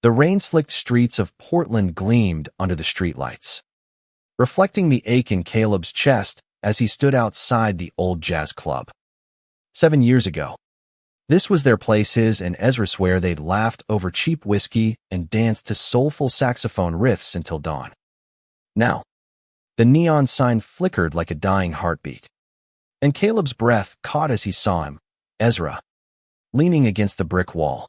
The rain-slicked streets of Portland gleamed under the streetlights, reflecting the ache in Caleb's chest as he stood outside the old jazz club. 7 years ago, this was their place. His and Ezra swear they'd laughed over cheap whiskey and danced to soulful saxophone riffs until dawn. Now, the neon sign flickered like a dying heartbeat, and Caleb's breath caught as he saw him, Ezra, leaning against the brick wall,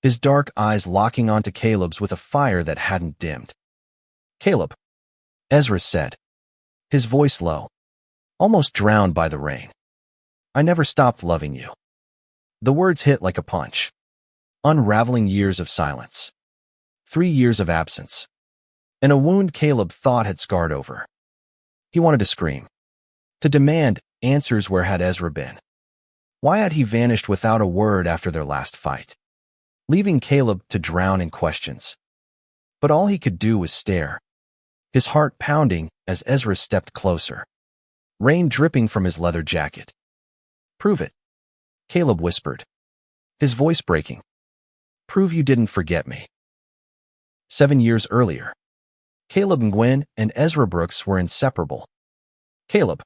his dark eyes locking onto Caleb's with a fire that hadn't dimmed. "Caleb," Ezra said, his voice low, almost drowned by the rain. "I never stopped loving you." The words hit like a punch, unraveling years of silence, 3 years of absence, and a wound Caleb thought had scarred over. He wanted to scream, to demand answers. Where had Ezra been? Why had he vanished without a word after their last fight, leaving Caleb to drown in questions? But all he could do was stare, his heart pounding as Ezra stepped closer, rain dripping from his leather jacket. "Prove it," Caleb whispered, his voice breaking. "Prove you didn't forget me." 7 years earlier, Caleb Nguyen and Ezra Brooks were inseparable. Caleb,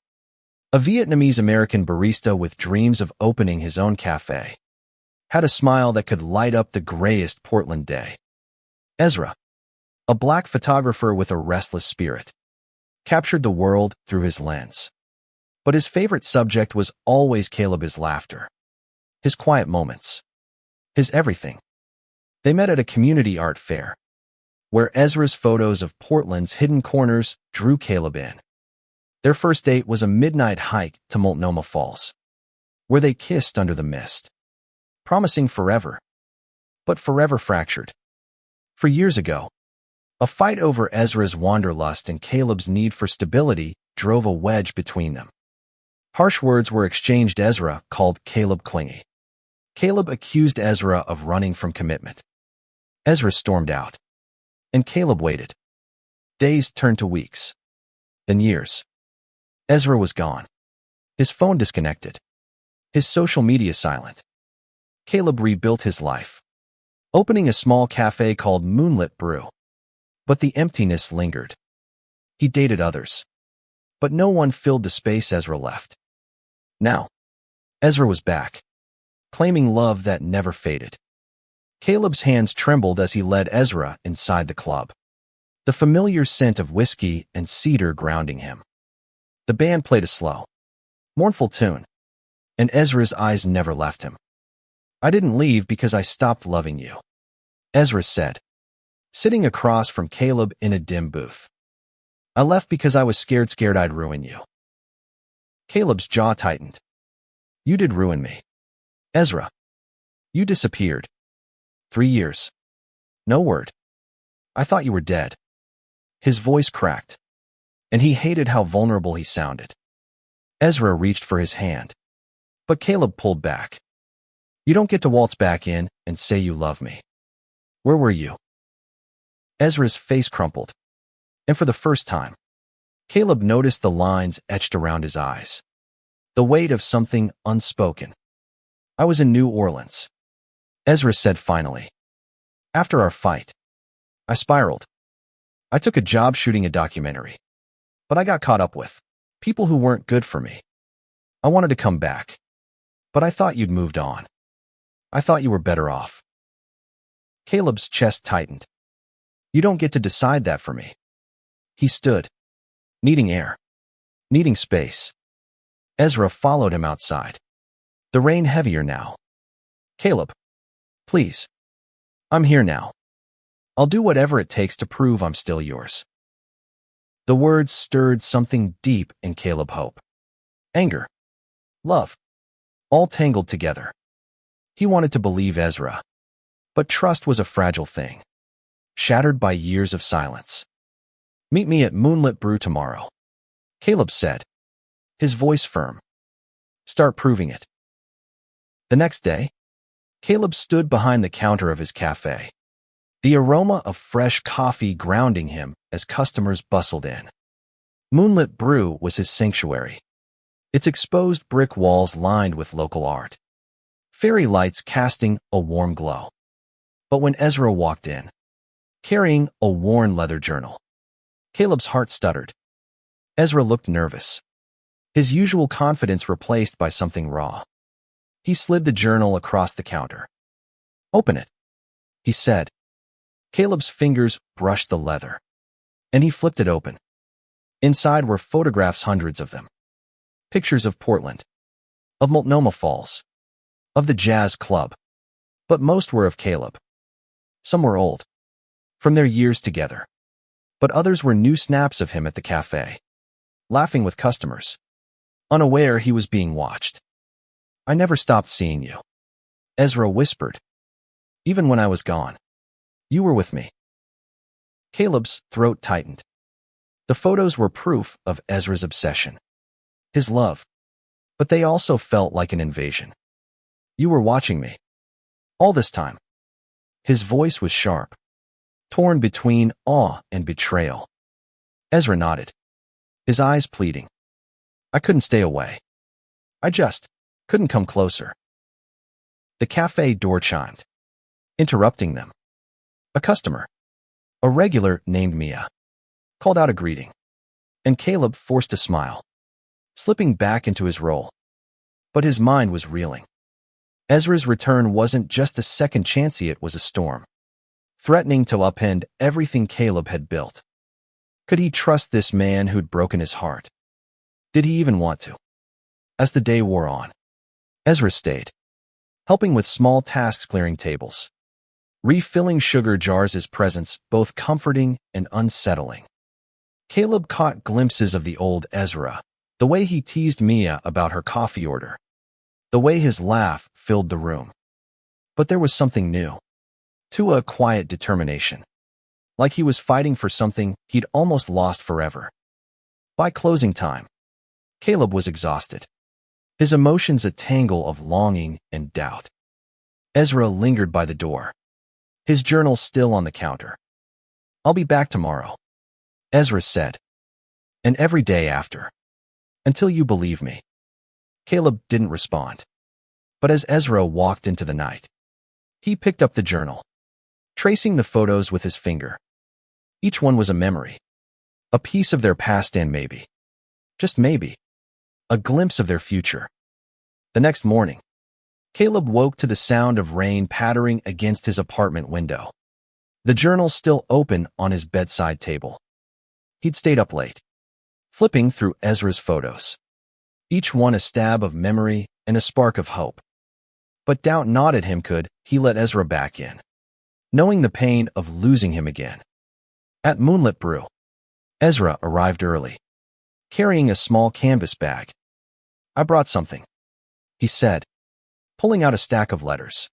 a Vietnamese-American barista with dreams of opening his own cafe, had a smile that could light up the grayest Portland day. Ezra, a black photographer with a restless spirit, captured the world through his lens. But his favorite subject was always Caleb: his laughter, his quiet moments, his everything. They met at a community art fair, where Ezra's photos of Portland's hidden corners drew Caleb in. Their first date was a midnight hike to Multnomah Falls, where they kissed under the mist, promising forever, but forever fractured. For years ago, a fight over Ezra's wanderlust and Caleb's need for stability drove a wedge between them. Harsh words were exchanged. Ezra called Caleb clingy. Caleb accused Ezra of running from commitment. Ezra stormed out, and Caleb waited. Days turned to weeks, then years. Ezra was gone, his phone disconnected, his social media silent. Caleb rebuilt his life, opening a small cafe called Moonlit Brew. But the emptiness lingered. He dated others, but no one filled the space Ezra left. Now, Ezra was back, claiming love that never faded. Caleb's hands trembled as he led Ezra inside the club, the familiar scent of whiskey and cedar grounding him. The band played a slow, mournful tune, and Ezra's eyes never left him. "I didn't leave because I stopped loving you," Ezra said, sitting across from Caleb in a dim booth. "I left because I was scared I'd ruin you." Caleb's jaw tightened. "You did ruin me, Ezra. You disappeared. 3 years. No word. I thought you were dead." His voice cracked, and he hated how vulnerable he sounded. Ezra reached for his hand, but Caleb pulled back. "You don't get to waltz back in and say you love me. Where were you?" Ezra's face crumpled, and for the first time, Caleb noticed the lines etched around his eyes, the weight of something unspoken. "I was in New Orleans," Ezra said finally. "After our fight, I spiraled. I took a job shooting a documentary, but I got caught up with people who weren't good for me. I wanted to come back, but I thought you'd moved on. I thought you were better off." Caleb's chest tightened. "You don't get to decide that for me." He stood, needing air, needing space. Ezra followed him outside, the rain heavier now. "Caleb, please. I'm here now. I'll do whatever it takes to prove I'm still yours." The words stirred something deep in Caleb: hope, anger, love, all tangled together. He wanted to believe Ezra, but trust was a fragile thing, shattered by years of silence. "Meet me at Moonlit Brew tomorrow," Caleb said, his voice firm. "Start proving it." The next day, Caleb stood behind the counter of his cafe, the aroma of fresh coffee grounding him as customers bustled in. Moonlit Brew was his sanctuary, its exposed brick walls lined with local art, fairy lights casting a warm glow. But when Ezra walked in, carrying a worn leather journal, Caleb's heart stuttered. Ezra looked nervous, his usual confidence replaced by something raw. He slid the journal across the counter. "Open it," he said. Caleb's fingers brushed the leather, and he flipped it open. Inside were photographs, hundreds of them. Pictures of Portland, of Multnomah Falls, of the jazz club. But most were of Caleb. Some were old, from their years together. But others were new snaps of him at the cafe, laughing with customers, unaware he was being watched. "I never stopped seeing you," Ezra whispered. "Even when I was gone, you were with me." Caleb's throat tightened. The photos were proof of Ezra's obsession, his love, but they also felt like an invasion. "You were watching me all this time." His voice was sharp, torn between awe and betrayal. Ezra nodded, his eyes pleading. "I couldn't stay away. I just couldn't come closer." The cafe door chimed, interrupting them. A customer, a regular named Mia, called out a greeting, and Caleb forced a smile, slipping back into his role. But his mind was reeling. Ezra's return wasn't just a second chance, it was a storm, threatening to upend everything Caleb had built. Could he trust this man who'd broken his heart? Did he even want to? As the day wore on, Ezra stayed, helping with small tasks, clearing tables, refilling sugar jars, his presence both comforting and unsettling. Caleb caught glimpses of the old Ezra, the way he teased Mia about her coffee order, the way his laugh filled the room. But there was something new, to a quiet determination, like he was fighting for something he'd almost lost forever. By closing time, Caleb was exhausted, his emotions a tangle of longing and doubt. Ezra lingered by the door, his journal still on the counter. "I'll be back tomorrow," Ezra said, "and every day after, until you believe me." Caleb didn't respond. But as Ezra walked into the night, he picked up the journal, tracing the photos with his finger. Each one was a memory, a piece of their past, and maybe, just maybe, a glimpse of their future. The next morning, Caleb woke to the sound of rain pattering against his apartment window, the journal still open on his bedside table. He'd stayed up late, flipping through Ezra's photos, each one a stab of memory and a spark of hope. But doubt gnawed at him. Could he let Ezra back in, knowing the pain of losing him again? At Moonlit Brew, Ezra arrived early, carrying a small canvas bag. "I brought something," he said, pulling out a stack of letters,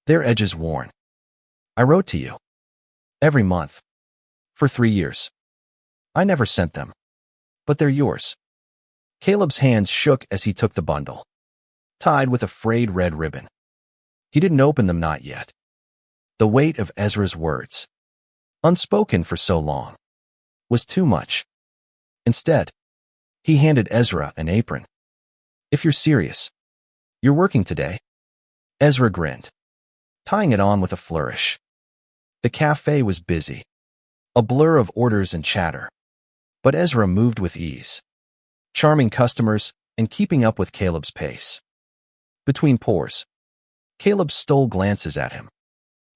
their edges worn. "I wrote to you every month for 3 years. I never sent them, but they're yours." Caleb's hands shook as he took the bundle, tied with a frayed red ribbon. He didn't open them, not yet. The weight of Ezra's words, unspoken for so long, was too much. Instead, he handed Ezra an apron. "If you're serious, you're working today?" Ezra grinned, tying it on with a flourish. The cafe was busy, a blur of orders and chatter. But Ezra moved with ease, charming customers and keeping up with Caleb's pace. Between pours, Caleb stole glances at him,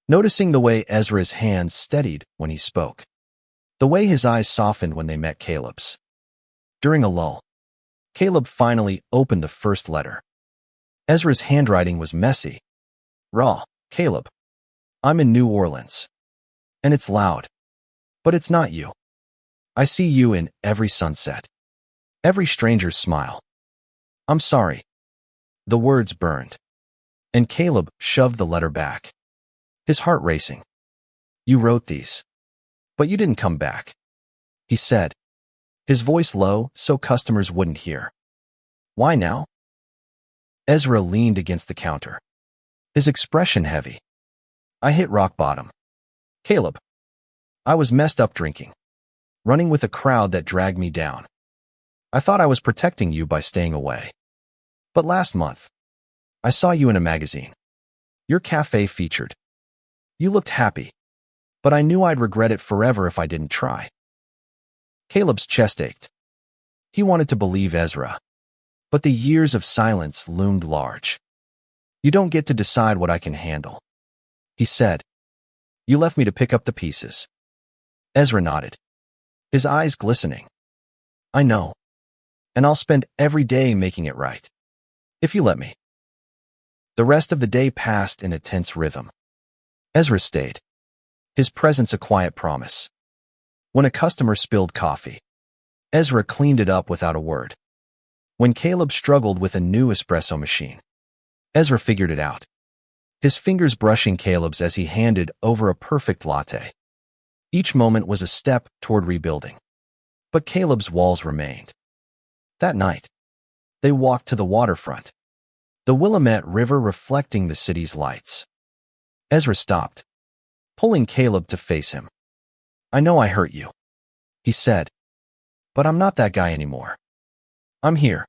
noticing the way Ezra's hands steadied when he spoke, the way his eyes softened when they met Caleb's. During a lull, Caleb finally opened the first letter. Ezra's handwriting was messy. "Raw, Caleb. I'm in New Orleans. And it's loud. But it's not you. I see you in every sunset, every stranger's smile. I'm sorry." The words burned, and Caleb shoved the letter back, his heart racing. "You wrote these, but you didn't come back," he said, his voice low so customers wouldn't hear. "Why now?" Ezra leaned against the counter, his expression heavy. "I hit rock bottom, Caleb. I was messed up drinking, running with a crowd that dragged me down. I thought I was protecting you by staying away. But last month, I saw you in a magazine. Your cafe featured You looked happy, but I knew I'd regret it forever if I didn't try. Caleb's chest ached. He wanted to believe Ezra, but the years of silence loomed large. You don't get to decide what I can handle, he said. You left me to pick up the pieces. Ezra nodded, his eyes glistening. I know, and I'll spend every day making it right, if you let me. The rest of the day passed in a tense rhythm. Ezra stayed, his presence a quiet promise. When a customer spilled coffee, Ezra cleaned it up without a word. When Caleb struggled with a new espresso machine, Ezra figured it out, his fingers brushing Caleb's as he handed over a perfect latte. Each moment was a step toward rebuilding, but Caleb's walls remained. That night, they walked to the waterfront, the Willamette River reflecting the city's lights. Ezra stopped, pulling Caleb to face him. I know I hurt you, he said, but I'm not that guy anymore. I'm here,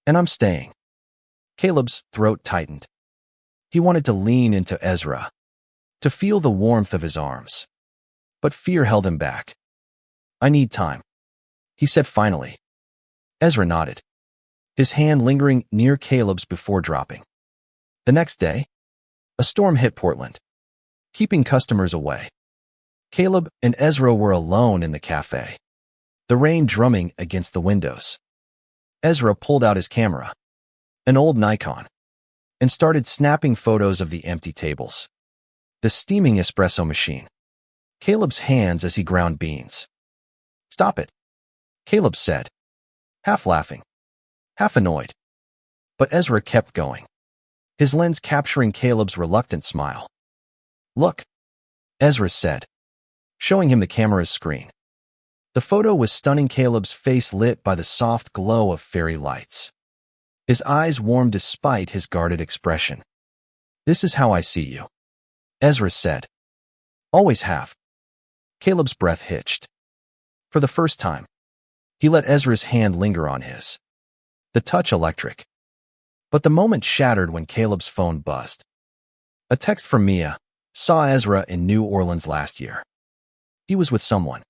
and I'm staying. Caleb's throat tightened. He wanted to lean into Ezra, to feel the warmth of his arms, but fear held him back. I need time, he said finally. Ezra nodded, his hand lingering near Caleb's before dropping. The next day, a storm hit Portland, keeping customers away. Caleb and Ezra were alone in the cafe, the rain drumming against the windows. Ezra pulled out his camera, an old Nikon, and started snapping photos of the empty tables, the steaming espresso machine, Caleb's hands as he ground beans. Stop it, Caleb said, half laughing, half annoyed. But Ezra kept going, his lens capturing Caleb's reluctant smile. Look, Ezra said, showing him the camera's screen. The photo was stunning, Caleb's face lit by the soft glow of fairy lights. His eyes warmed despite his guarded expression. This is how I see you, Ezra said. Always have. Caleb's breath hitched. For the first time, he let Ezra's hand linger on his, the touch electric. But the moment shattered when Caleb's phone buzzed. A text from Mia saw Ezra in New Orleans last year. He was with someone.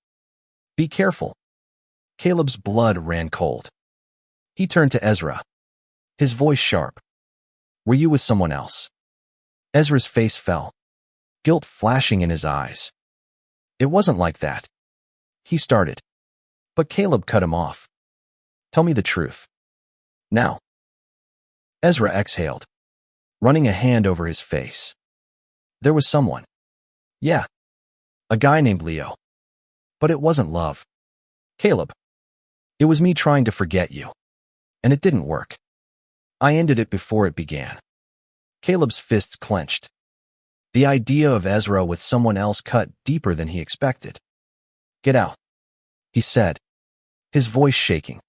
Be careful. Caleb's blood ran cold. He turned to Ezra, his voice sharp. Were you with someone else? Ezra's face fell, guilt flashing in his eyes. It wasn't like that, he started. But Caleb cut him off. Tell me the truth. Now. Ezra exhaled, running a hand over his face. There was someone. Yeah. A guy named Leo. But it wasn't love. Caleb. It was me trying to forget you. And it didn't work. I ended it before it began. Caleb's fists clenched. The idea of Ezra with someone else cut deeper than he expected. Get out, he said, his voice shaking.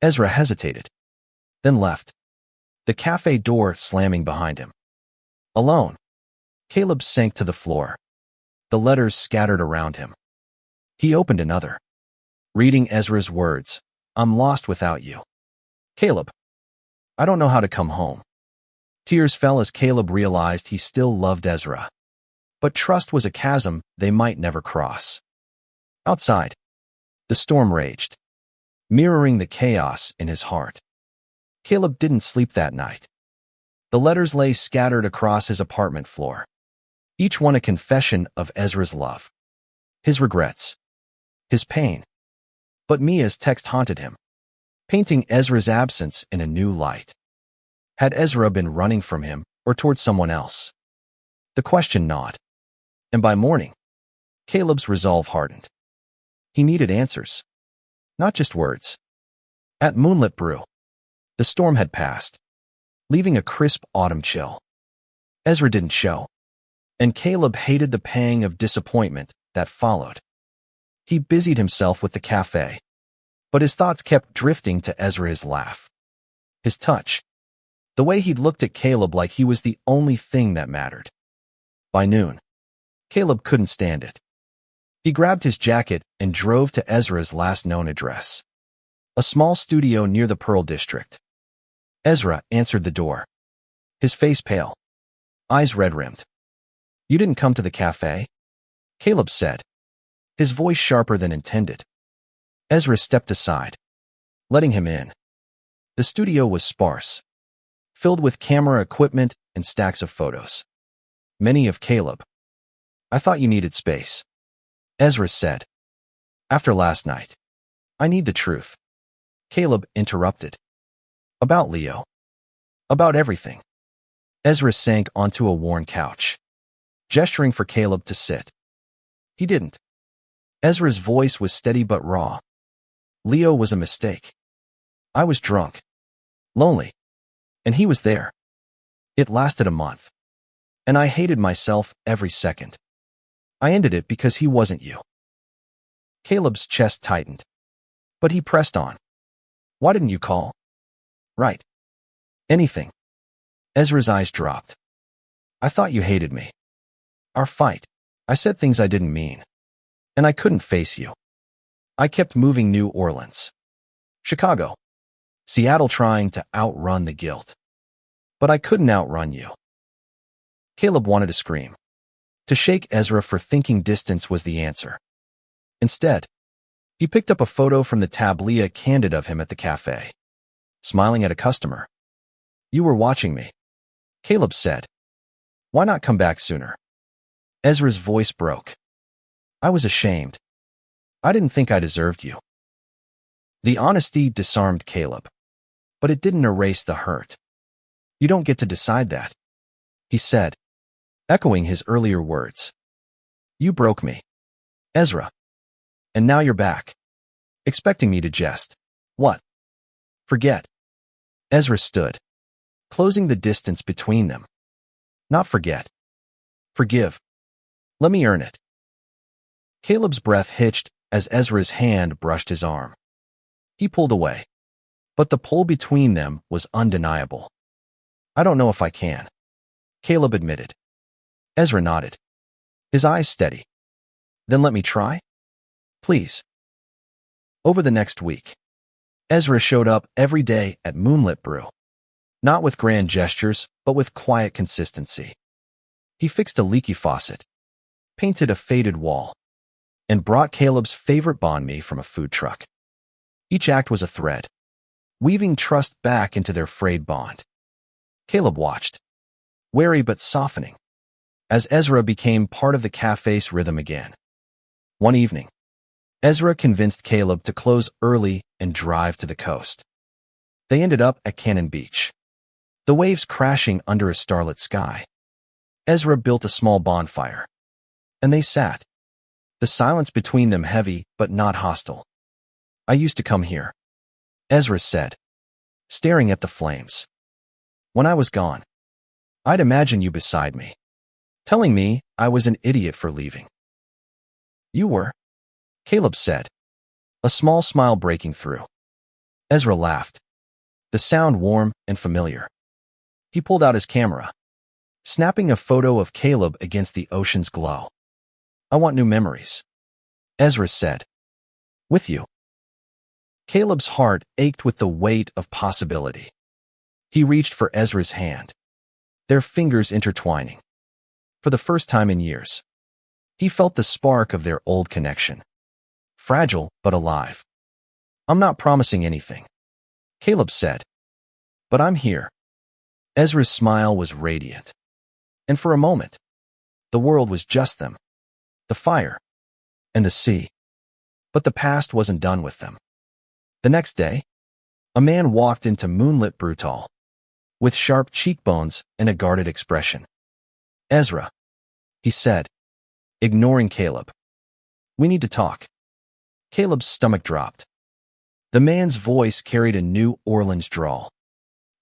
Ezra hesitated, then left, the cafe door slamming behind him. Alone, Caleb sank to the floor, the letters scattered around him. He opened another, reading Ezra's words, I'm lost without you. Caleb, I don't know how to come home. Tears fell as Caleb realized he still loved Ezra. But trust was a chasm they might never cross. Outside, the storm raged, mirroring the chaos in his heart. Caleb didn't sleep that night. The letters lay scattered across his apartment floor, each one a confession of Ezra's love, his regrets, his pain. But Mia's text haunted him, painting Ezra's absence in a new light. Had Ezra been running from him or toward someone else? The question gnawed. And by morning, Caleb's resolve hardened. He needed answers, not just words. At Moonlit Brew, the storm had passed, leaving a crisp autumn chill. Ezra didn't show, and Caleb hated the pang of disappointment that followed. He busied himself with the cafe, but his thoughts kept drifting to Ezra's laugh, his touch, the way he'd looked at Caleb like he was the only thing that mattered. By noon, Caleb couldn't stand it. He grabbed his jacket and drove to Ezra's last known address, a small studio near the Pearl District. Ezra answered the door, his face pale, eyes red-rimmed. You didn't come to the cafe? Caleb said, his voice sharper than intended. Ezra stepped aside, letting him in. The studio was sparse, filled with camera equipment and stacks of photos. Many of Caleb. I thought you needed space, Ezra said. After last night. I need the truth. Caleb interrupted. About Leo. About everything. Ezra sank onto a worn couch, gesturing for Caleb to sit. He didn't. Ezra's voice was steady but raw. Leo was a mistake. I was drunk, lonely, and he was there. It lasted a month, and I hated myself every second. I ended it because he wasn't you. Caleb's chest tightened, but he pressed on. Why didn't you call? Right. Anything. Ezra's eyes dropped. I thought you hated me. Our fight. I said things I didn't mean. And I couldn't face you. I kept moving New Orleans, Chicago, Seattle, trying to outrun the guilt. But I couldn't outrun you. Caleb wanted to scream, to shake Ezra for thinking distance was the answer. Instead, he picked up a photo from the tab Leah handed of him at the cafe, smiling at a customer. You were watching me, Caleb said. Why not come back sooner? Ezra's voice broke. I was ashamed. I didn't think I deserved you. The honesty disarmed Caleb, but it didn't erase the hurt. You don't get to decide that, he said, echoing his earlier words. You broke me, Ezra. And now you're back, expecting me to jest. What? Forget. Ezra stood, closing the distance between them. Not forget. Forgive. Let me earn it. Caleb's breath hitched as Ezra's hand brushed his arm. He pulled away, but the pull between them was undeniable. I don't know if I can, Caleb admitted. Ezra nodded, his eyes steady. Then let me try? Please. Over the next week, Ezra showed up every day at Moonlit Brew, not with grand gestures, but with quiet consistency. He fixed a leaky faucet, painted a faded wall, and brought Caleb's favorite banh mi from a food truck. Each act was a thread, weaving trust back into their frayed bond. Caleb watched, wary but softening, as Ezra became part of the cafe's rhythm again. One evening, Ezra convinced Caleb to close early and drive to the coast. They ended up at Cannon Beach, the waves crashing under a starlit sky. Ezra built a small bonfire, and they sat, the silence between them heavy but not hostile. I used to come here, Ezra said, staring at the flames. When I was gone, I'd imagine you beside me, telling me I was an idiot for leaving. You were, Caleb said, a small smile breaking through. Ezra laughed, the sound warm and familiar. He pulled out his camera, snapping a photo of Caleb against the ocean's glow. I want new memories, Ezra said. With you. Caleb's heart ached with the weight of possibility. He reached for Ezra's hand, their fingers intertwining. For the first time in years, he felt the spark of their old connection. Fragile but alive. I'm not promising anything, Caleb said. But I'm here. Ezra's smile was radiant. And for a moment, the world was just them. The fire. And the sea. But the past wasn't done with them. The next day, a man walked into Moonlit Brutal, with sharp cheekbones and a guarded expression. Ezra, he said, ignoring Caleb. We need to talk. Caleb's stomach dropped. The man's voice carried a New Orleans drawl,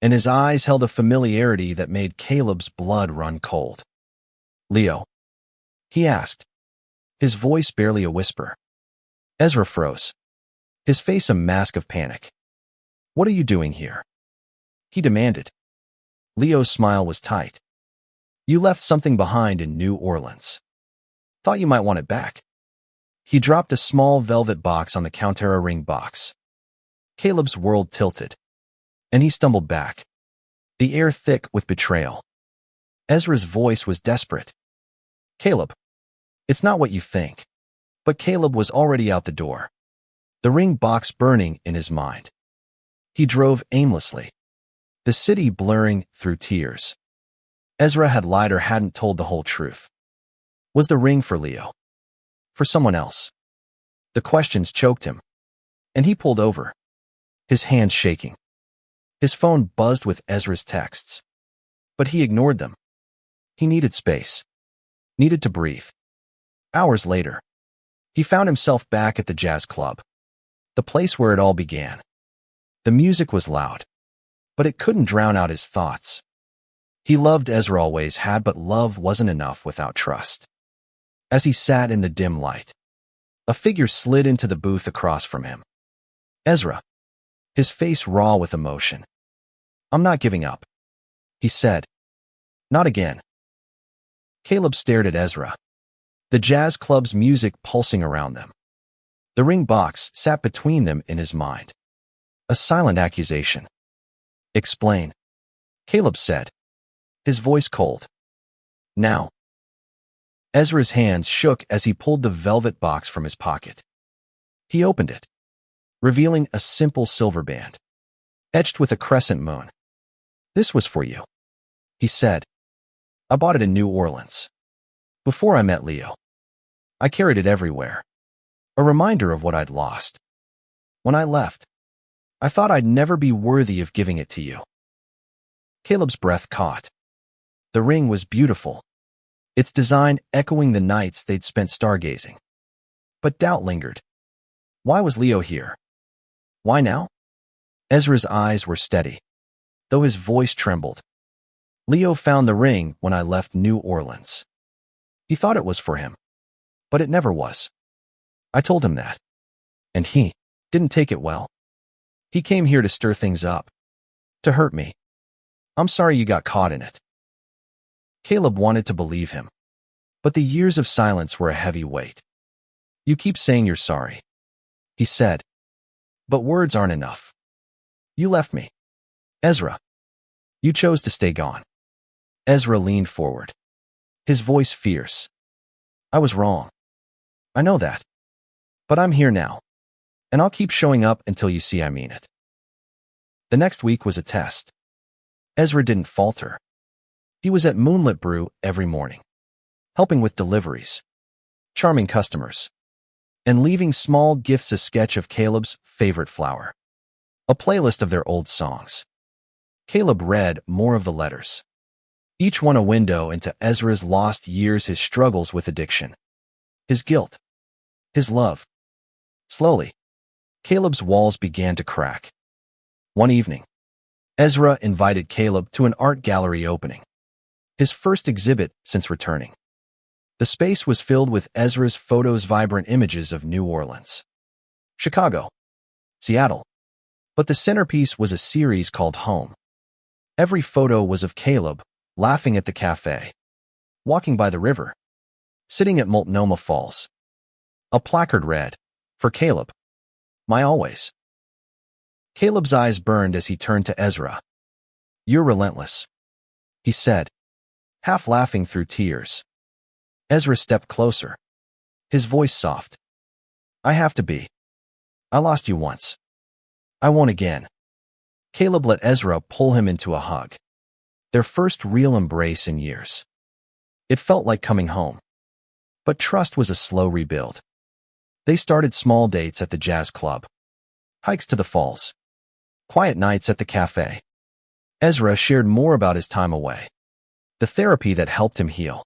and his eyes held a familiarity that made Caleb's blood run cold. Leo? He asked, his voice barely a whisper. Ezra froze, his face a mask of panic. What are you doing here? He demanded. Leo's smile was tight. You left something behind in New Orleans. Thought you might want it back. He dropped a small velvet box on the counter, a ring box. Caleb's world tilted, and he stumbled back, the air thick with betrayal. Ezra's voice was desperate. Caleb, it's not what you think. But Caleb was already out the door, the ring box burning in his mind. He drove aimlessly, the city blurring through tears. Ezra had lied or hadn't told the whole truth. Was the ring for Leo? For someone else? The questions choked him, and he pulled over, his hands shaking. His phone buzzed with Ezra's texts, but he ignored them. He needed space, needed to breathe. Hours later, he found himself back at the jazz club, the place where it all began. The music was loud, but it couldn't drown out his thoughts. He loved Ezra always had, but love wasn't enough without trust. As he sat in the dim light, a figure slid into the booth across from him. Ezra, his face raw with emotion. "I'm not giving up," he said. "Not again." Caleb stared at Ezra, the jazz club's music pulsing around them. The ring box sat between them in his mind. A silent accusation. "Explain," Caleb said, his voice cold. "Now." Ezra's hands shook as he pulled the velvet box from his pocket. He opened it, revealing a simple silver band, etched with a crescent moon. "This was for you," he said. "I bought it in New Orleans. Before I met Leo. I carried it everywhere. A reminder of what I'd lost. When I left, I thought I'd never be worthy of giving it to you." Caleb's breath caught. The ring was beautiful, its design echoing the nights they'd spent stargazing. But doubt lingered. Why was Leo here? Why now? Ezra's eyes were steady, though his voice trembled. "Leo found the ring when I left New Orleans. He thought it was for him, but it never was. I told him that, and he didn't take it well. He came here to stir things up, to hurt me. I'm sorry you got caught in it." Caleb wanted to believe him, but the years of silence were a heavy weight. "You keep saying you're sorry," he said, "but words aren't enough. You left me. Ezra. You chose to stay gone." Ezra leaned forward, his voice fierce. "I was wrong. I know that. But I'm here now, and I'll keep showing up until you see I mean it." The next week was a test. Ezra didn't falter. He was at Moonlit Brew every morning, helping with deliveries, charming customers, and leaving small gifts, a sketch of Caleb's favorite flower, a playlist of their old songs. Caleb read more of the letters, each one a window into Ezra's lost years, his struggles with addiction, his guilt, his love. Slowly, Caleb's walls began to crack. One evening, Ezra invited Caleb to an art gallery opening, his first exhibit since returning. The space was filled with Ezra's photos, vibrant images of New Orleans, Chicago, Seattle. But the centerpiece was a series called Home. Every photo was of Caleb, laughing at the cafe, walking by the river, sitting at Multnomah Falls. A placard read, "For Caleb, my always." Caleb's eyes burned as he turned to Ezra. "You're relentless," he said, half laughing through tears. Ezra stepped closer, his voice soft. "I have to be. I lost you once. I won't again." Caleb let Ezra pull him into a hug, their first real embrace in years. It felt like coming home. But trust was a slow rebuild. They started small dates at the jazz club, hikes to the falls, quiet nights at the cafe. Ezra shared more about his time away, the therapy that helped him heal,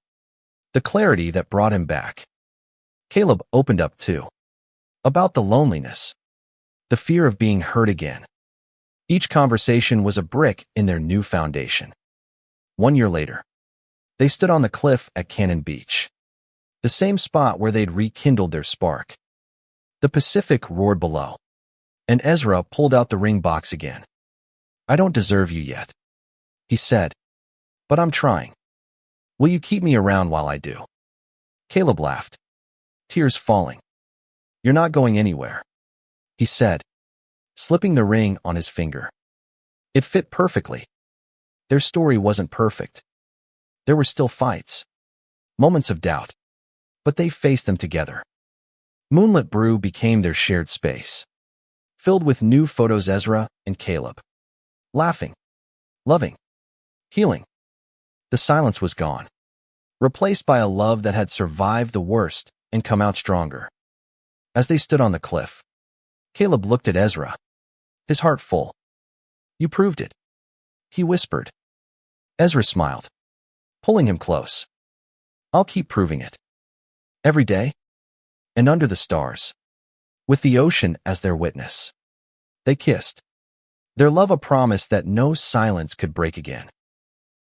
the clarity that brought him back. Caleb opened up too, about the loneliness, the fear of being hurt again. Each conversation was a brick in their new foundation. 1 year later, they stood on the cliff at Cannon Beach, the same spot where they'd rekindled their spark. The Pacific roared below, and Ezra pulled out the ring box again. "I don't deserve you yet," he said, "but I'm trying. Will you keep me around while I do?" Caleb laughed, tears falling. "You're not going anywhere," he said, slipping the ring on his finger. It fit perfectly. Their story wasn't perfect. There were still fights, Moments of doubt, but they faced them together. Moonlit Brew became their shared space, filled with new photos Ezra and Caleb. Laughing, loving, healing. The silence was gone, replaced by a love that had survived the worst and come out stronger. As they stood on the cliff, Caleb looked at Ezra, his heart full. "You proved it," he whispered. Ezra smiled, pulling him close. "I'll keep proving it. Every day, and under the stars, with the ocean as their witness." They kissed, their love a promise that no silence could break again.